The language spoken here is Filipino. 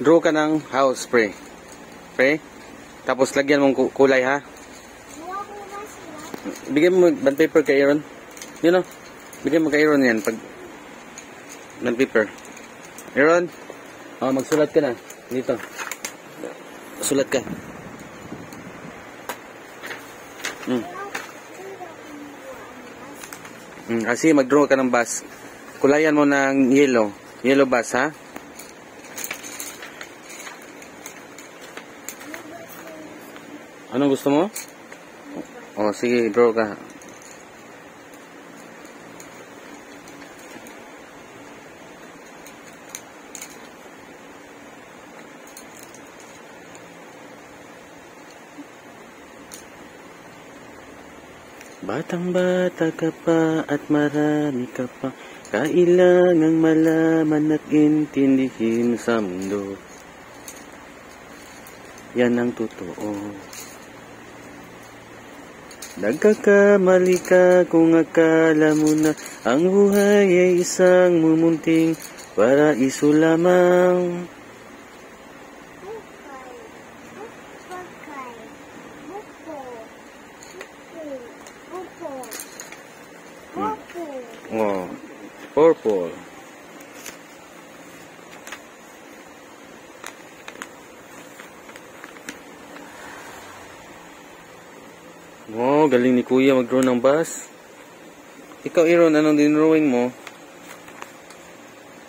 Draw ka ng house, pre. Pre? Tapos lagyan mong kulay, ha? Bigyan mo band paper kay Aaron. Yun o. Bigyan mo kay Aaron yan. Pag band paper. Aaron? Magsulat ka na. Dito. Sulat ka. Kasi mag-draw ka ng bus. Kulayan mo ng yellow. Yellow bus, ha? Anong gusto mo? Sige, draw ka. Batang-bata ka pa at marami ka pa kailangang malaman at intindihin sa mundo. Yan ang totoo. Nagkakamali ka kung akala mo na ang buhay ay isang mumunting paraiso lamang. Purple. Galing ni Kuya mag-draw ng bus. Ikaw, Aaron, anong dinrawing mo?